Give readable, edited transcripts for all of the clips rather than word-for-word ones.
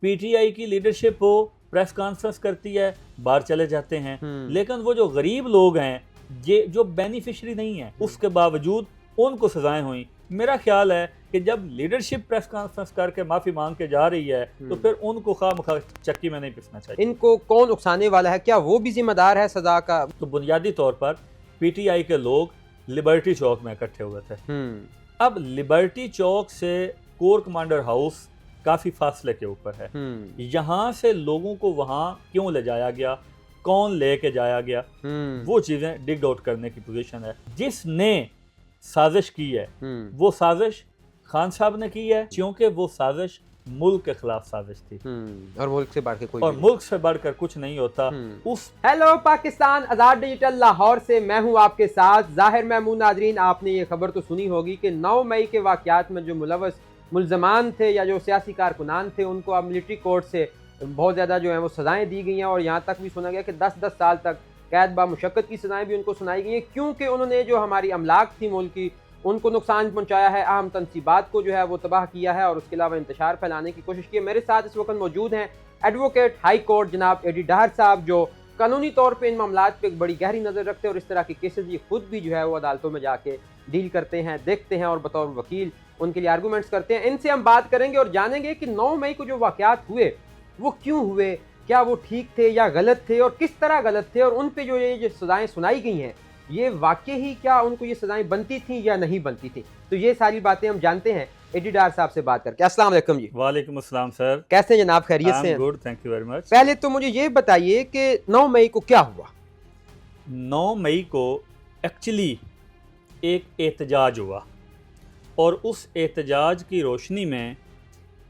P T I کی leadership ہو، press conference کرتی ہے، باہر چلے جاتے ہیں، لیکن وہ جو غریب لوگ ہیں یہ جو بینیفیشری نہیں ہیں اس کے باوجود ان کو سزائیں ہوئیں۔ میرا خیال ہے کہ جب لیڈرشپ پریس کانفرنس کر کے معافی مانگ کے جا رہی ہے تو پھر ان کو خواہ مخواہ چکی میں نہیں پسنا چاہیے۔ ان کو کون اکسانے والا ہے؟ کیا وہ بھی ذمہ دار ہے سزا کا؟ تو بنیادی طور پر پی ٹی آئی کے لوگ لبرٹی چوک میں اکٹھے ہوئے تھے۔ اب لبرٹی چوک سے کور کمانڈر ہاؤس کافی فاصلے کے اوپر ہے، یہاں سے لوگوں کو وہاں کیوں لے جایا گیا، کون لے کے جایا گیا، وہ چیزیں ڈگ آؤٹ کرنے کی پوزیشن ہے۔ جس نے سازش کی ہے وہ سازش خان صاحب نے کی ہے، کیونکہ وہ سازش ملک کے خلاف سازش تھی، اور ملک سے بڑھ کے کوئی اور ملک سے بڑھ کر کچھ نہیں ہوتا۔ ہیلو پاکستان، آزاد ڈیجیٹل لاہور سے میں ہوں آپ کے ساتھ ظاہر محمود۔ ناظرین، آپ نے یہ خبر تو سنی ہوگی کہ 9 مئی کے واقعات میں جو ملوث ملزمان تھے یا جو سیاسی کارکنان تھے ان کو اب ملٹری کورٹ سے بہت زیادہ جو ہیں وہ سزائیں دی گئی ہیں، اور یہاں تک بھی سنا گیا کہ 10 سال تک قید با مشقت کی سزائیں بھی ان کو سنائی گئی ہیں، کیونکہ انہوں نے جو ہماری املاک تھی ملک کی ان کو نقصان پہنچایا ہے، اہم تنصیبات کو جو ہے وہ تباہ کیا ہے، اور اس کے علاوہ انتشار پھیلانے کی کوشش کی ہے۔ میرے ساتھ اس وقت موجود ہیں ایڈوکیٹ ہائی کورٹ جناب اے ڈی ڈاہر صاحب، جو قانونی طور پہ ان معاملات پہ ایک بڑی گہری نظر رکھتے ہیں، اور اس طرح کے کیسز یہ خود بھی جو ہے وہ عدالتوں میں جا کے ڈیل کرتے ہیں، دیکھتے ہیں، اور بطور وکیل ان کے لیے آرگومنٹس کرتے ہیں۔ ان سے ہم بات کریں گے اور جانیں گے کہ 9 مئی کو جو واقعات ہوئے وہ کیوں ہوئے، کیا وہ ٹھیک تھے یا غلط تھے، اور کس طرح غلط تھے، اور ان پہ جو یہ سزائیں سنائی گئی ہیں یہ واقعی ہی کیا ان کو یہ سزائیں بنتی تھیں یا نہیں بنتی تھیں۔ تو یہ ساری باتیں ہم جانتے ہیں اے ڈی ڈاہر صاحب سے بات کر کے۔ السلام علیکم جی۔ وعلیکم السلام سر، کیسے ہیں جناب؟ خیریت سے ہیں؟ Good, thank you very much. پہلے تو مجھے یہ بتائیے کہ 9 مئی کو کیا ہوا؟ 9 مئی کو ایکچولی ایک احتجاج ہوا، اور اس احتجاج کی روشنی میں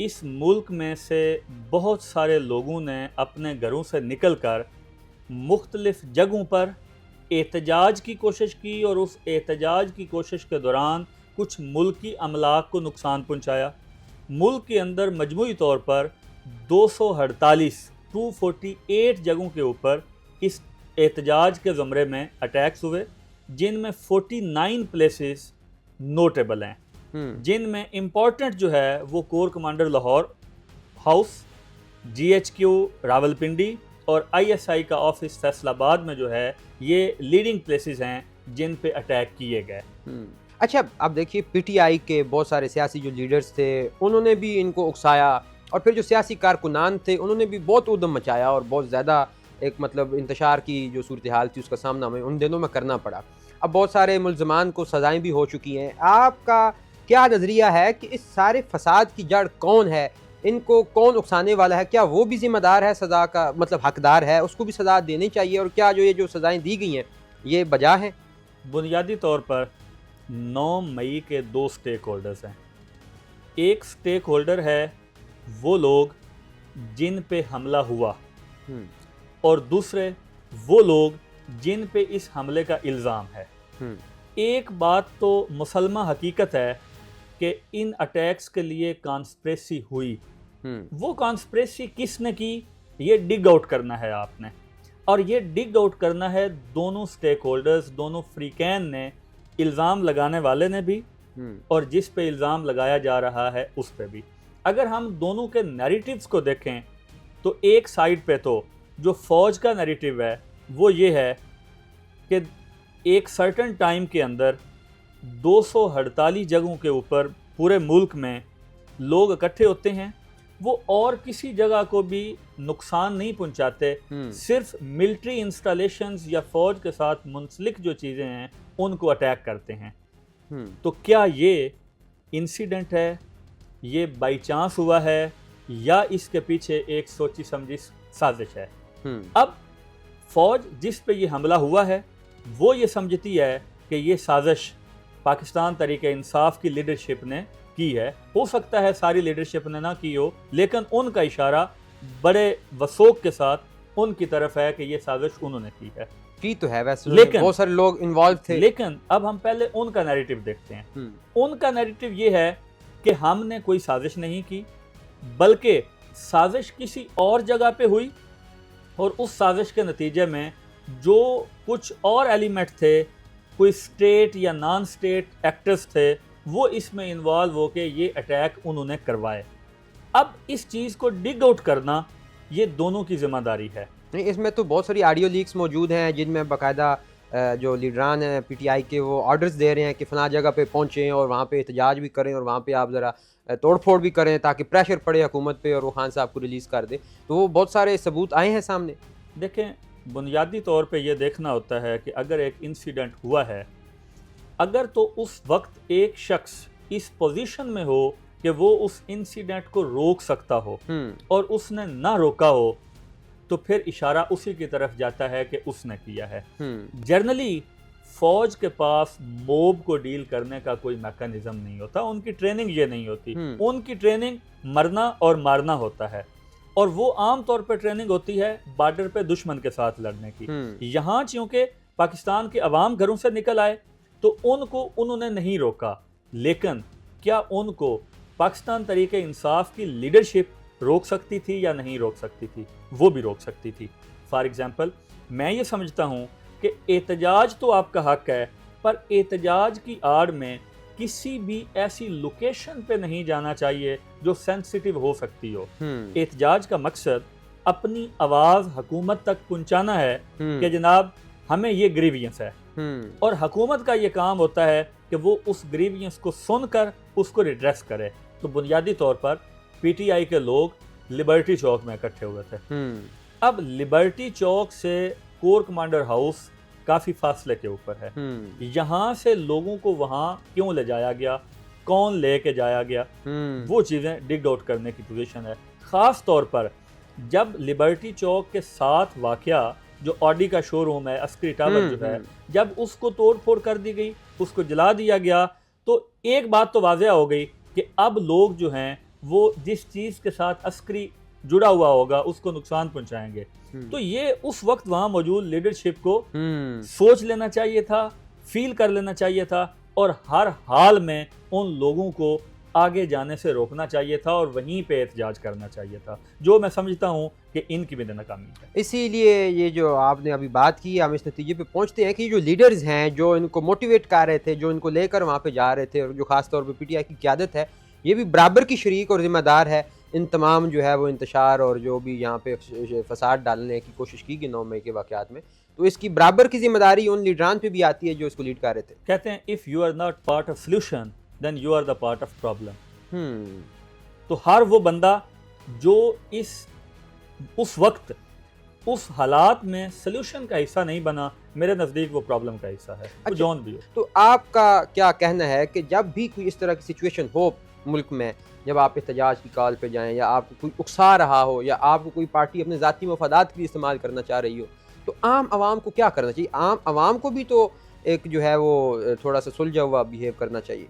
اس ملک میں سے بہت سارے لوگوں نے اپنے گھروں سے نکل کر مختلف جگہوں پر احتجاج کی کوشش کی، اور اس احتجاج کی کوشش کے دوران کچھ ملکی املاک کو نقصان پہنچایا۔ ملک کے اندر مجموعی طور پر 248 جگہوں کے اوپر اس احتجاج کے زمرے میں اٹیکس ہوئے، جن میں 49 پلیسز نوٹیبل ہیں، جن میں امپورٹنٹ جو ہے وہ corps commander Lahore house, G H Q Rawalpindi اور آئی ایس آئی کا آفس فیصل آباد میں جو ہے یہ لیڈنگ پلیسز ہیں جن پہ اٹیک کیے گئے۔ اچھا، اب دیکھیے پی ٹی آئی کے بہت سارے سیاسی جو لیڈرز تھے انہوں نے بھی ان کو اکسایا، اور پھر جو سیاسی کارکنان تھے انہوں نے بھی بہت ادھم مچایا، اور بہت زیادہ ایک مطلب انتشار کی جو صورتحال تھی اس کا سامنا ہمیں ان دنوں میں کرنا پڑا۔ اب بہت سارے ملزمان کو سزائیں بھی ہو چکی ہیں۔ آپ کا کیا نظریہ ہے کہ اس سارے فساد کی جڑ کون ہے؟ ان کو کون اکسانے والا ہے؟ کیا وہ بھی ذمہ دار ہے سزا کا، مطلب حقدار ہے، اس کو بھی سزا دینی چاہیے، اور کیا جو یہ جو سزائیں دی گئی ہیں یہ بجا ہیں؟ بنیادی طور پر 9 مئی کے 2 سٹیک ہولڈرز ہیں۔ ایک سٹیک ہولڈر ہے وہ لوگ جن پہ حملہ ہوا، اور دوسرے وہ لوگ جن پہ اس حملے کا الزام ہے۔ ایک بات تو مسلمہ حقیقت ہے کہ ان اٹیکس کے لیے کانسپریسی ہوئی، وہ کانسپریسی کس نے کی یہ ڈگ آؤٹ کرنا ہے آپ نے، اور یہ ڈگ آؤٹ کرنا ہے دونوں سٹیک ہولڈرز، دونوں فریقین نے، الزام لگانے والے نے بھی اور جس پہ الزام لگایا جا رہا ہے اس پہ بھی۔ اگر ہم دونوں کے نیریٹیوز کو دیکھیں تو ایک سائیڈ پہ تو جو فوج کا نیریٹیو ہے وہ یہ ہے کہ ایک سرٹن ٹائم کے اندر 248 جگہوں کے اوپر پورے ملک میں لوگ اکٹھے ہوتے ہیں، وہ اور کسی جگہ کو بھی نقصان نہیں پہنچاتے، صرف ملٹری انسٹالیشنز یا فوج کے ساتھ منسلک جو چیزیں ہیں ان کو اٹیک کرتے ہیں۔ تو کیا یہ انسیڈنٹ ہے، یہ بائی چانس ہوا ہے، یا اس کے پیچھے ایک سوچی سمجھی سازش ہے؟ اب فوج جس پہ یہ حملہ ہوا ہے وہ یہ سمجھتی ہے کہ یہ سازش پاکستان تحریک انصاف کی لیڈرشپ نے کی ہے۔ ہو سکتا ہے ساری لیڈرشپ نے نہ کی ہو، لیکن ان کا اشارہ بڑے وثوق کے ساتھ ان کی طرف ہے کہ یہ سازش انہوں نے کی ہے۔ کی تو ہے ویسے، لیکن بہت سارے لوگ انوالو تھے۔ لیکن اب ہم پہلے ان کا نیریٹو دیکھتے ہیں۔ ان کا نیریٹو یہ ہے کہ ہم نے کوئی سازش نہیں کی، بلکہ سازش کسی اور جگہ پہ ہوئی، اور اس سازش کے نتیجے میں جو کچھ اور ایلیمنٹ تھے، کوئی سٹیٹ یا نان سٹیٹ ایکٹرز تھے، وہ اس میں انوالو ہو کے یہ اٹیک انہوں نے کروائے۔ اب اس چیز کو ڈگ آؤٹ کرنا یہ دونوں کی ذمہ داری ہے. نہیں، اس میں تو بہت ساری آڈیو لیکس موجود ہیں جن میں باقاعدہ جو لیڈران ہیں پی ٹی آئی کے وہ آرڈرز دے رہے ہیں کہ فلاں جگہ پہ پہنچیں اور وہاں پہ احتجاج بھی کریں اور وہاں پہ آپ ذرا توڑ پھوڑ بھی کریں تاکہ پریشر پڑے حکومت پہ اور وہ خان صاحب کو ریلیز کر دے. تو وہ بہت سارے ثبوت آئے ہیں سامنے. دیکھیں بنیادی طور پہ یہ دیکھنا ہوتا ہے کہ اگر ایک انسیڈنٹ ہوا ہے، اگر تو اس وقت ایک شخص اس پوزیشن میں ہو کہ وہ اس انسیڈنٹ کو روک سکتا ہو اور اس نے نہ روکا ہو تو پھر اشارہ اسی کی طرف جاتا ہے کہ اس نے کیا ہے. جنرلی فوج کے پاس موب کو ڈیل کرنے کا کوئی میکانزم نہیں ہوتا، ان کی ٹریننگ یہ نہیں ہوتی. ان کی ٹریننگ مرنا اور مارنا ہوتا ہے، اور وہ عام طور پہ ٹریننگ ہوتی ہے بارڈر پہ دشمن کے ساتھ لڑنے کی. یہاں چونکہ پاکستان کے عوام گھروں سے نکل آئے تو ان کو انہوں نے نہیں روکا، لیکن کیا ان کو پاکستان تحریک انصاف کی لیڈرشپ روک سکتی تھی یا نہیں روک سکتی تھی؟ وہ بھی روک سکتی تھی. فار ایگزامپل میں یہ سمجھتا ہوں کہ احتجاج تو آپ کا حق ہے، پر احتجاج کی آڑ میں کسی بھی ایسی لوکیشن پہ نہیں جانا چاہیے جو سینسیٹیو ہو سکتی ہو. احتجاج کا مقصد اپنی آواز حکومت تک پہنچانا ہے کہ جناب ہمیں یہ گریوینس ہے، اور حکومت کا یہ کام ہوتا ہے کہ وہ اس گریوینس کو سن کر اس کو ریڈریس کرے. تو بنیادی طور پر پی ٹی آئی کے لوگ لبرٹی چوک میں اکٹھے ہوئے تھے. اب لبرٹی چوک سے کور کمانڈر ہاؤس کافی فاصلے کے اوپر ہے. یہاں سے لوگوں کو وہاں کیوں لے جایا گیا، کون لے کے جایا گیا، وہ چیزیں ڈگ آؤٹ کرنے کی پوزیشن ہے. خاص طور پر جب لبرٹی چوک کے ساتھ واقعہ جو آڈی کا شو روم ہے، عسکری ٹاور جو ہے، جب اس کو توڑ پھوڑ کر دی گئی، اس کو جلا دیا گیا، تو ایک بات تو واضح ہو گئی کہ اب لوگ جو ہیں وہ جس چیز کے ساتھ عسکری جڑا ہوا ہوگا اس کو نقصان پہنچائیں گے. تو یہ اس وقت وہاں موجود لیڈرشپ کو سوچ لینا چاہیے تھا، فیل کر لینا چاہیے تھا، اور ہر حال میں ان لوگوں کو آگے جانے سے روکنا چاہیے تھا اور وہیں پہ احتجاج کرنا چاہیے تھا، جو میں سمجھتا ہوں کہ ان کی بھی ناکامی ہے. اسی لیے یہ جو آپ نے ابھی بات کی، ہم اس نتیجے پہ پہنچتے ہیں کہ جو لیڈرز ہیں جو ان کو موٹیویٹ کر رہے تھے، جو ان کو لے کر وہاں پہ جا رہے تھے، اور جو خاص طور پہ پی ٹی آئی کی قیادت ہے، یہ بھی برابر کی شریک اور ذمہ دار ہے ان تمام جو ہے وہ انتشار اور جو بھی یہاں پہ فساد ڈالنے کی کوشش کی گئی 9 مئی کے واقعات میں. تو اس کی برابر کی ذمہ داری ان لیڈران پہ بھی آتی ہے جو اس کو لیڈ کر رہے تھے. کہتے ہیں if you are not part of solution then you are the part of problem. تو ہر وہ بندہ جو اس وقت اس حالات میں سلوشن کا حصہ نہیں بنا، میرے نزدیک وہ پرابلم کا حصہ ہے. اچھا، جون بھی ہو. تو آپ کا کیا کہنا ہے کہ جب بھی کوئی اس طرح کی سچویشن ہو ملک میں، جب آپ احتجاج کی کال پہ جائیں یا آپ کو کوئی اکسا رہا ہو یا آپ کو کوئی پارٹی اپنے ذاتی مفادات کے لیے استعمال کرنا چاہ رہی ہو، تو عام عوام کو کیا کرنا چاہیے؟ عام عوام کو بھی تو ایک جو ہے وہ تھوڑا سا سلجھا ہوا بیہیو کرنا چاہیے.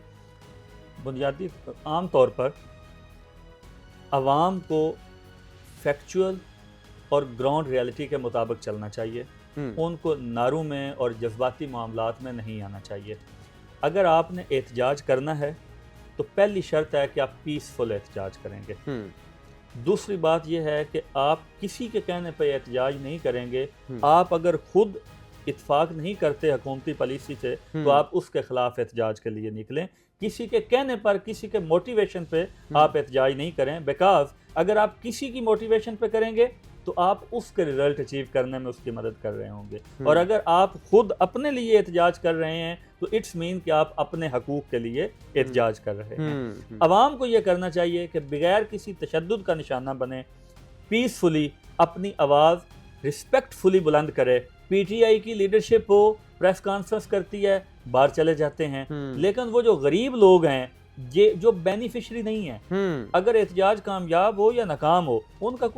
بنیادی عام طور پر عوام کو فیکچول اور گراؤنڈ ریالٹی کے مطابق چلنا چاہیے. ان کو نعروں میں اور جذباتی معاملات میں نہیں آنا چاہیے. اگر آپ نے احتجاج کرنا ہے تو پہلی شرط ہے کہ آپ پیسفل احتجاج کریں گے. دوسری بات یہ ہے کہ آپ کسی کے کہنے پہ احتجاج نہیں کریں گے. آپ اگر خود اتفاق نہیں کرتے حکومتی پالیسی سے تو آپ اس کے خلاف احتجاج کے لیے نکلیں. کسی کے کہنے پر، کسی کے موٹیویشن پہ آپ احتجاج نہیں کریں، بیکاز اگر آپ کسی کی موٹیویشن پہ کریں گے تو آپ اس کے ریزلٹ اچیو کرنے میں اس کی مدد کر رہے ہوں گے. اور اگر آپ خود اپنے لیے احتجاج کر رہے ہیں تو اٹس مین کہ آپ اپنے حقوق کے لیے احتجاج کر رہے ہیں. عوام کو یہ کرنا چاہیے کہ بغیر کسی تشدد کا نشانہ بنے، پیسفلی اپنی آواز رسپیکٹ فلی بلند کرے. پی ٹی آئی کی لیڈرشپ ہو، پریس کانفرنس کرتی ہے، باہر چلے جاتے ہیں، لیکن وہ جو غریب لوگ ہیں جو بینیفیشری نہیں ہیں، اگر احتجاج کامیاب ہو یا ناکام ہو، ان کو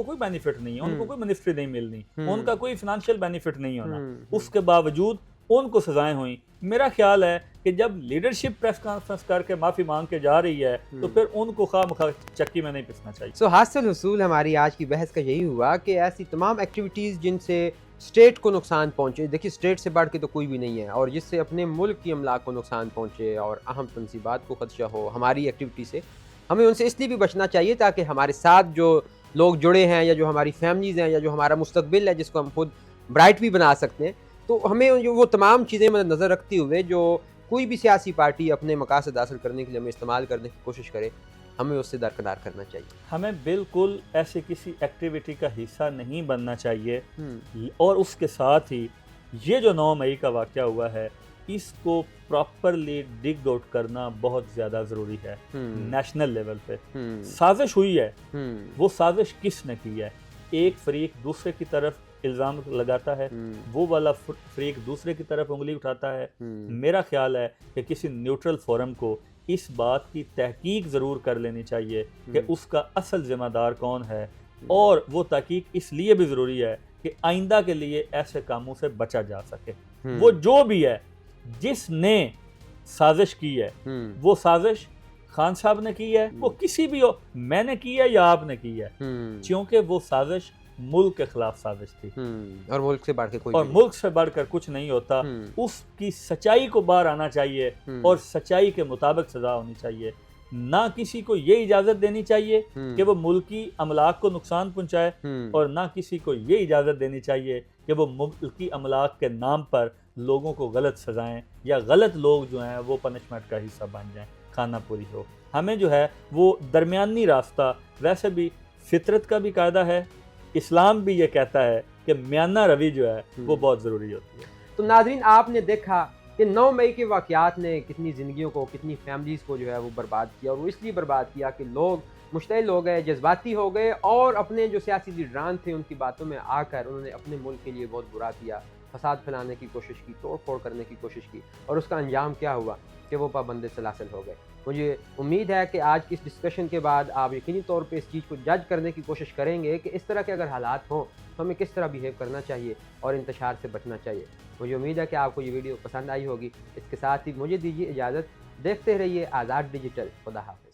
کوئی بینیفٹ نہیں ہے، ان کو کوئی منسٹری نہیں ملنی، ان کا کوئی فنانشیل بینیفٹ نہیں ہونا. اس کے باوجود ان کو سزائیں ہوئیں. میرا خیال ہے کہ جب لیڈرشپ پریس کانفرنس کر کے معافی مانگ کے جا رہی ہے تو پھر ان کو خواہ مخواہ چکی میں نہیں پسنا چاہیے. حاصل حصول ہماری آج کی بحث کا یہی ہوا کہ ایسی تمام ایکٹیویٹیز جن سے اسٹیٹ کو نقصان پہنچے، دیکھیے اسٹیٹ سے بڑھ کے تو کوئی بھی نہیں ہے، اور جس سے اپنے ملک کی املاک کو نقصان پہنچے اور اہم تنصیبات کو خدشہ ہو ہماری ایکٹیویٹی سے، ہمیں ان سے اس لیے بھی بچنا چاہیے تاکہ ہمارے ساتھ جو لوگ جڑے ہیں یا جو ہماری فیملیز ہیں یا جو ہمارا مستقبل ہے جس کو ہم خود برائٹ بھی بنا سکتے ہیں، تو ہمیں وہ تمام چیزیں مد نظر رکھتے ہوئے جو کوئی بھی سیاسی پارٹی اپنے مقاصد حاصل کرنے کے لیے ہمیں استعمال کرنے کی کوشش کرے، ہمیں اس سے درکنار کرنا چاہیے؟ ہمیں بالکل ایسے کسی ایکٹیویٹی کا حصہ نہیں بننا چاہیے، اور اس کے ساتھ ہی یہ جو 9 مئی کا واقعہ ہوا ہے اس کو پراپرلی ڈگ آؤٹ کرنا بہت زیادہ ضروری ہے نیشنل لیول پہ۔ سازش ہوئی ہے، وہ سازش کس نے کی ہے؟ ایک فریق دوسرے کی طرف الزام لگاتا ہے، وہ والا فریق دوسرے کی طرف انگلی اٹھاتا ہے۔ میرا خیال ہے کہ کسی نیوٹرل فورم کو اس بات کی تحقیق ضرور کر لینی چاہیے کہ اس کا اصل ذمہ دار کون ہے، اور وہ تحقیق اس لیے بھی ضروری ہے کہ آئندہ کے لیے ایسے کاموں سے بچا جا سکے۔ وہ جو بھی ہے جس نے سازش کی ہے، وہ سازش خان صاحب نے کی ہے، وہ کسی بھی ہو، میں نے کی ہے یا آپ نے کی ہے، کیونکہ وہ سازش ملک کے خلاف سازش تھی، اور ملک سے بڑھ کے کوئی اور ملک سے بڑھ کر کچھ نہیں ہوتا۔ اس کی سچائی کو باہر آنا چاہیے اور سچائی کے مطابق سزا ہونی چاہیے۔ نہ کسی کو یہ اجازت دینی چاہیے کہ وہ ملکی املاک کو نقصان پہنچائے، اور نہ کسی کو یہ اجازت دینی چاہیے کہ وہ ملکی املاک کے نام پر لوگوں کو غلط سزائیں، یا غلط لوگ جو ہیں وہ پنشمنٹ کا حصہ بن جائیں، خانہ پوری ہو۔ ہمیں جو ہے وہ درمیانی راستہ، ویسے بھی فطرت کا بھی قاعدہ ہے، اسلام بھی یہ کہتا ہے کہ میانہ روی جو ہے وہ بہت ضروری ہوتی ہے۔ تو ناظرین، آپ نے دیکھا کہ 9 مئی کے واقعات نے کتنی زندگیوں کو، کتنی فیملیز کو جو ہے وہ برباد کیا، اور وہ اس لیے برباد کیا کہ لوگ مشتعل ہو گئے، جذباتی ہو گئے، اور اپنے جو سیاسی لیڈران تھے ان کی باتوں میں آ کر انہوں نے اپنے ملک کے لیے بہت برا کیا، فساد پھیلانے کی کوشش کی، توڑ پھوڑ کرنے کی کوشش کی، اور اس کا انجام کیا ہوا کہ وہ پابند سلاسل ہو گئے۔ مجھے امید ہے کہ آج کی اس ڈسکشن کے بعد آپ یقینی طور پہ اس چیز کو جج کرنے کی کوشش کریں گے کہ اس طرح کے اگر حالات ہوں تو ہمیں کس طرح بیہیو کرنا چاہیے اور انتشار سے بچنا چاہیے۔ مجھے امید ہے کہ آپ کو یہ ویڈیو پسند آئی ہوگی۔ اس کے ساتھ ہی مجھے دیجیے اجازت، دیکھتے رہیے آزاد ڈیجیٹل۔ خدا حافظ۔